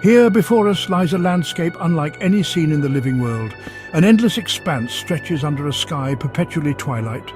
Here before us lies a landscape unlike any seen in the living world. An endless expanse stretches under a sky perpetually twilight.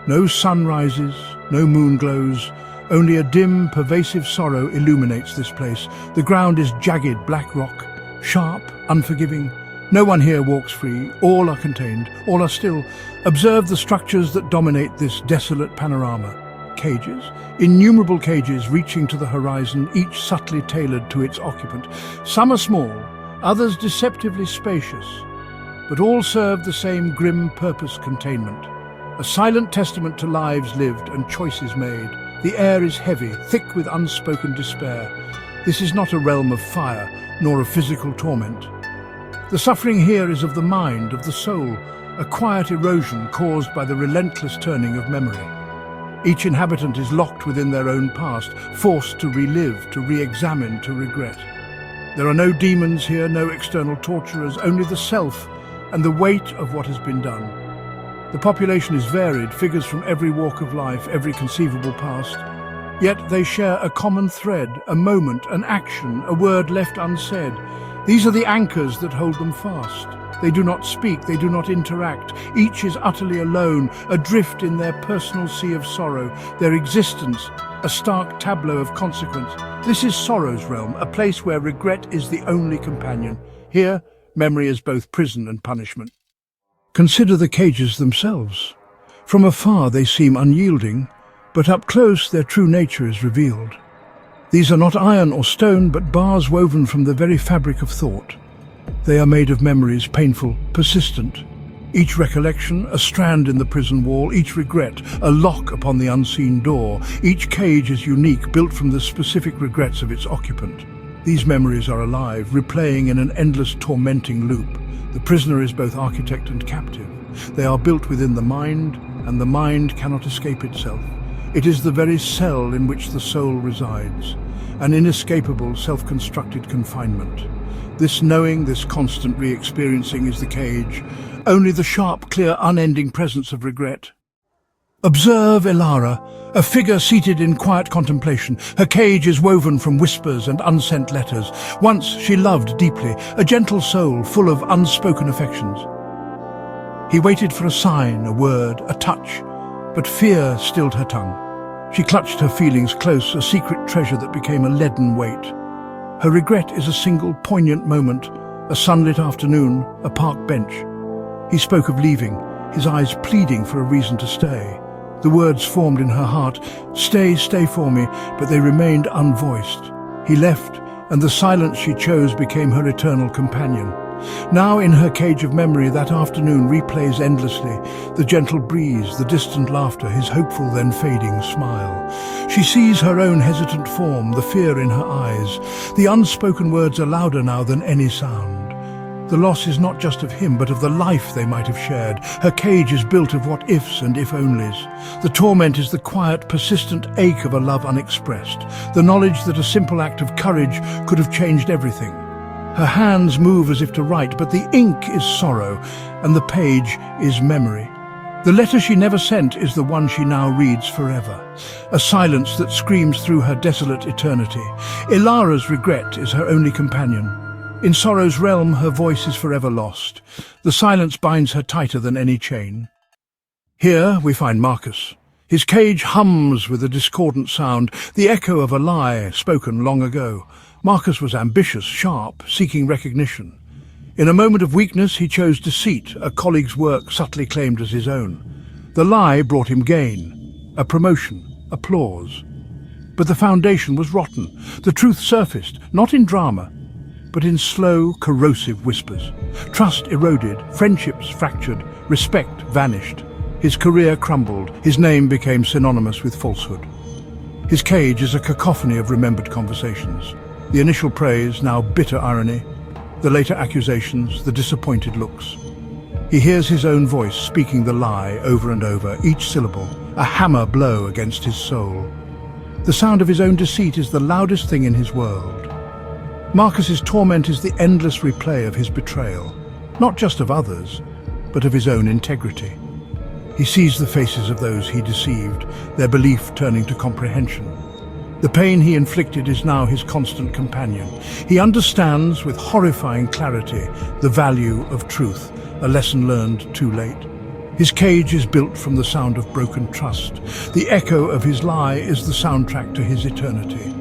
No sun rises, no moon glows. Only a dim, pervasive sorrow illuminates this place. The ground is jagged black rock, sharp, unforgiving. No one here walks free. All are contained, all are still. Observe the structures that dominate this desolate panorama. Cages, innumerable cages reaching to the horizon, each subtly tailored to its occupant. Some are small, others deceptively spacious, but all serve the same grim purpose: containment. A silent testament to lives lived and choices made. The air is heavy, thick with unspoken despair. This is not a realm of fire, nor of physical torment. The suffering here is of the mind, of the soul, a quiet erosion caused by the relentless turning of memory. Each inhabitant is locked within their own past, forced to relive, to re-examine, to regret. There are no demons here, no external torturers, only the self and the weight of what has been done. The population is varied, figures from every walk of life, every conceivable past. Yet they share a common thread, a moment, an action, a word left unsaid. These are the anchors that hold them fast. They do not speak, they do not interact. Each is utterly alone, adrift in their personal sea of sorrow, their existence a stark tableau of consequence. This is sorrow's realm, a place where regret is the only companion. Here, memory is both prison and punishment. Consider the cages themselves. From afar they seem unyielding, but up close their true nature is revealed. These are not iron or stone, but bars woven from the very fabric of thought. They are made of memories, painful, persistent. Each recollection, a strand in the prison wall, each regret, a lock upon the unseen door. Each cage is unique, built from the specific regrets of its occupant. These memories are alive, replaying in an endless, tormenting loop. The prisoner is both architect and captive. They are built within the mind, and the mind cannot escape itself. It is the very cell in which the soul resides, an inescapable, self-constructed confinement. This knowing, this constant re-experiencing is the cage, only the sharp, clear, unending presence of regret. Observe Elara, a figure seated in quiet contemplation. Her cage is woven from whispers and unsent letters. Once she loved deeply, a gentle soul full of unspoken affections. He waited for a sign, a word, a touch, but fear stilled her tongue. She clutched her feelings close, a secret treasure that became a leaden weight. Her regret is a single poignant moment, a sunlit afternoon, a park bench. He spoke of leaving, his eyes pleading for a reason to stay. The words formed in her heart, "Stay, stay for me," but they remained unvoiced. He left, and the silence she chose became her eternal companion. Now in her cage of memory, that afternoon replays endlessly, the gentle breeze, the distant laughter, his hopeful then fading smile. She sees her own hesitant form, the fear in her eyes. The unspoken words are louder now than any sound. The loss is not just of him, but of the life they might have shared. Her cage is built of what-ifs and if-onlys. The torment is the quiet, persistent ache of a love unexpressed, the knowledge that a simple act of courage could have changed everything. Her hands move as if to write, but the ink is sorrow, and the page is memory. The letter she never sent is the one she now reads forever, a silence that screams through her desolate eternity. Ilara's regret is her only companion. In sorrow's realm, her voice is forever lost. The silence binds her tighter than any chain. Here we find Marcus. His cage hums with a discordant sound, the echo of a lie spoken long ago. Marcus was ambitious, sharp, seeking recognition. In a moment of weakness, he chose deceit, a colleague's work subtly claimed as his own. The lie brought him gain, a promotion, applause. But the foundation was rotten. The truth surfaced, not in drama, but in slow, corrosive whispers. Trust eroded, friendships fractured, respect vanished. His career crumbled, his name became synonymous with falsehood. His cage is a cacophony of remembered conversations. The initial praise, now bitter irony, the later accusations, the disappointed looks. He hears his own voice speaking the lie over and over, each syllable, a hammer blow against his soul. The sound of his own deceit is the loudest thing in his world. Marcus's torment is the endless replay of his betrayal, not just of others, but of his own integrity. He sees the faces of those he deceived, their belief turning to comprehension. The pain he inflicted is now his constant companion. He understands with horrifying clarity the value of truth, a lesson learned too late. His cage is built from the sound of broken trust. The echo of his lie is the soundtrack to his eternity.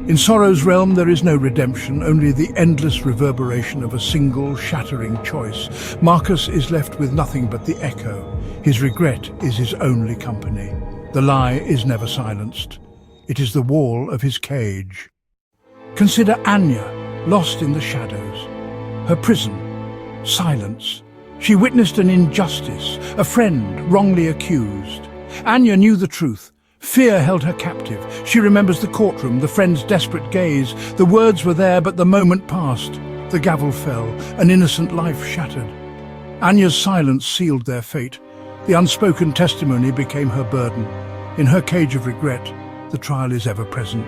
In Sorrow's realm there is no redemption, only the endless reverberation of a single, shattering choice. Marcus is left with nothing but the echo. His regret is his only company. The lie is never silenced. It is the wall of his cage. Consider Anya, lost in the shadows. Her prison, silence. She witnessed an injustice, a friend wrongly accused. Anya knew the truth. Fear held her captive. She remembers the courtroom, the friend's desperate gaze. The words were there, but the moment passed. The gavel fell, an innocent life shattered. Anya's silence sealed their fate. The unspoken testimony became her burden. In her cage of regret, the trial is ever present.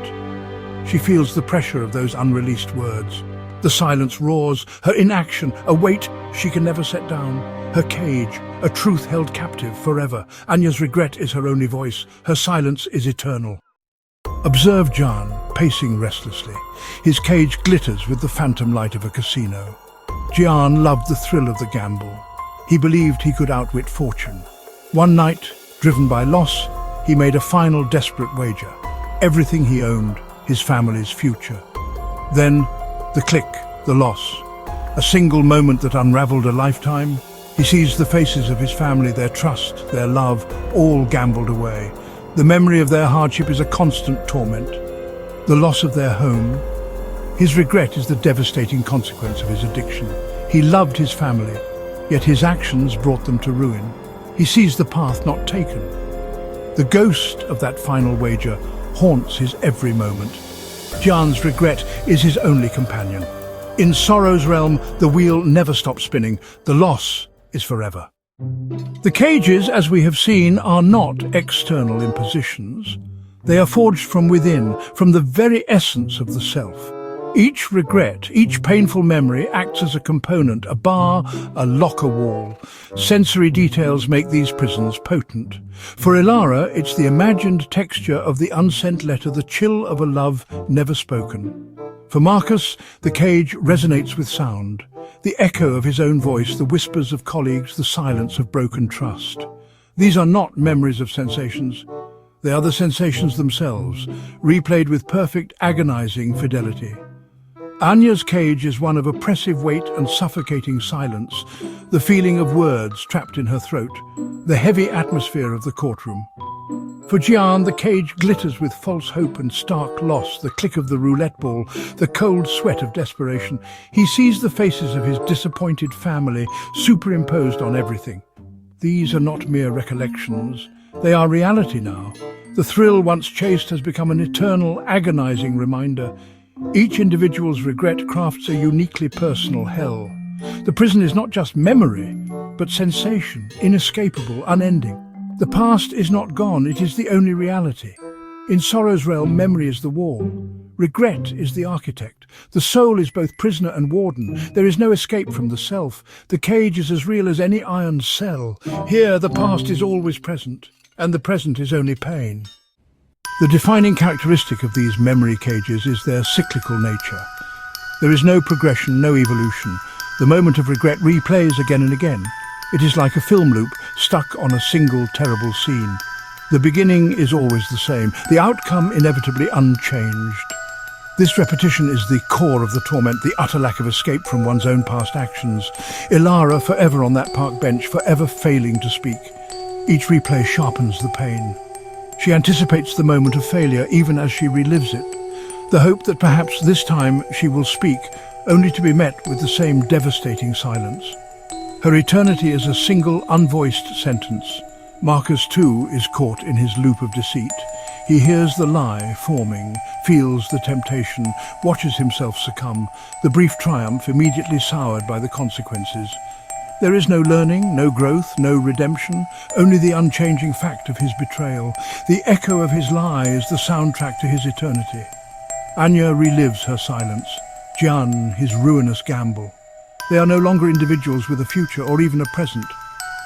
She feels the pressure of those unreleased words. The silence roars, her inaction, a weight she can never set down. Her cage, a truth held captive forever. Anya's regret is her only voice. Her silence is eternal. Observe Jan, pacing restlessly. His cage glitters with the phantom light of a casino. Gian loved the thrill of the gamble. He believed he could outwit fortune. One night, driven by loss, he made a final desperate wager. Everything he owned, his family's future. Then, the click, the loss. A single moment that unraveled a lifetime. He sees the faces of his family, their trust, their love, all gambled away. The memory of their hardship is a constant torment. The loss of their home. His regret is the devastating consequence of his addiction. He loved his family, yet his actions brought them to ruin. He sees the path not taken. The ghost of that final wager haunts his every moment. Jan's regret is his only companion. In Sorrow's realm, the wheel never stops spinning. The loss is forever. The cages, as we have seen, are not external impositions. They are forged from within, from the very essence of the self. Each regret, each painful memory acts as a component, a bar, a locker wall. Sensory details make these prisons potent. For Ilara, it's the imagined texture of the unsent letter, the chill of a love never spoken. For Marcus, the cage resonates with sound. The echo of his own voice, the whispers of colleagues, the silence of broken trust. These are not memories of sensations. They are the sensations themselves, replayed with perfect, agonizing fidelity. Anya's cage is one of oppressive weight and suffocating silence, the feeling of words trapped in her throat, the heavy atmosphere of the courtroom. For Gian, the cage glitters with false hope and stark loss, the click of the roulette ball, the cold sweat of desperation. He sees the faces of his disappointed family superimposed on everything. These are not mere recollections. They are reality now. The thrill once chased has become an eternal, agonizing reminder. Each individual's regret crafts a uniquely personal hell. The prison is not just memory, but sensation, inescapable, unending. The past is not gone, it is the only reality. In Sorrow's realm, memory is the wall. Regret is the architect. The soul is both prisoner and warden. There is no escape from the self. The cage is as real as any iron cell. Here, the past is always present, and the present is only pain. The defining characteristic of these memory cages is their cyclical nature. There is no progression, no evolution. The moment of regret replays again and again. It is like a film loop stuck on a single terrible scene. The beginning is always the same, the outcome inevitably unchanged. This repetition is the core of the torment, the utter lack of escape from one's own past actions. Ilara forever on that park bench, forever failing to speak. Each replay sharpens the pain. She anticipates the moment of failure even as she relives it. The hope that perhaps this time she will speak, only to be met with the same devastating silence. Her eternity is a single unvoiced sentence. Marcus too is caught in his loop of deceit. He hears the lie forming, feels the temptation, watches himself succumb, the brief triumph immediately soured by the consequences. There is no learning, no growth, no redemption, only the unchanging fact of his betrayal. The echo of his lie is the soundtrack to his eternity. Anya relives her silence, Gian his ruinous gamble. They are no longer individuals with a future or even a present.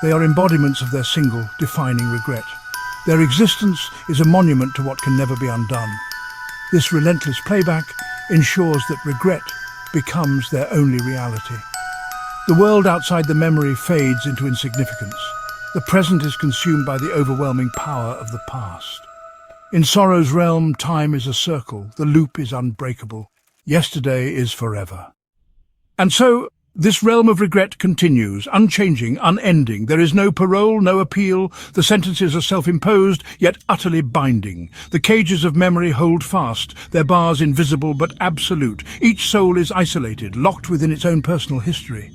They are embodiments of their single, defining regret. Their existence is a monument to what can never be undone. This relentless playback ensures that regret becomes their only reality. The world outside the memory fades into insignificance. The present is consumed by the overwhelming power of the past. In sorrow's realm, time is a circle, the loop is unbreakable. Yesterday is forever. And so, this realm of regret continues, unchanging, unending. There is no parole, no appeal. The sentences are self-imposed, yet utterly binding. The cages of memory hold fast, their bars invisible but absolute. Each soul is isolated, locked within its own personal history.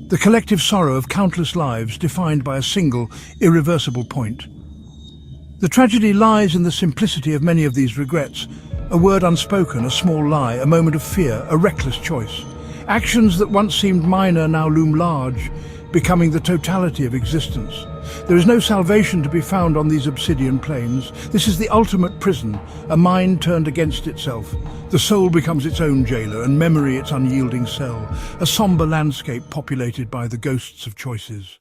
The collective sorrow of countless lives defined by a single, irreversible point. The tragedy lies in the simplicity of many of these regrets. A word unspoken, a small lie, a moment of fear, a reckless choice. Actions that once seemed minor now loom large, becoming the totality of existence. There is no salvation to be found on these obsidian plains. This is the ultimate prison, a mind turned against itself. The soul becomes its own jailer, and memory its unyielding cell, a somber landscape populated by the ghosts of choices.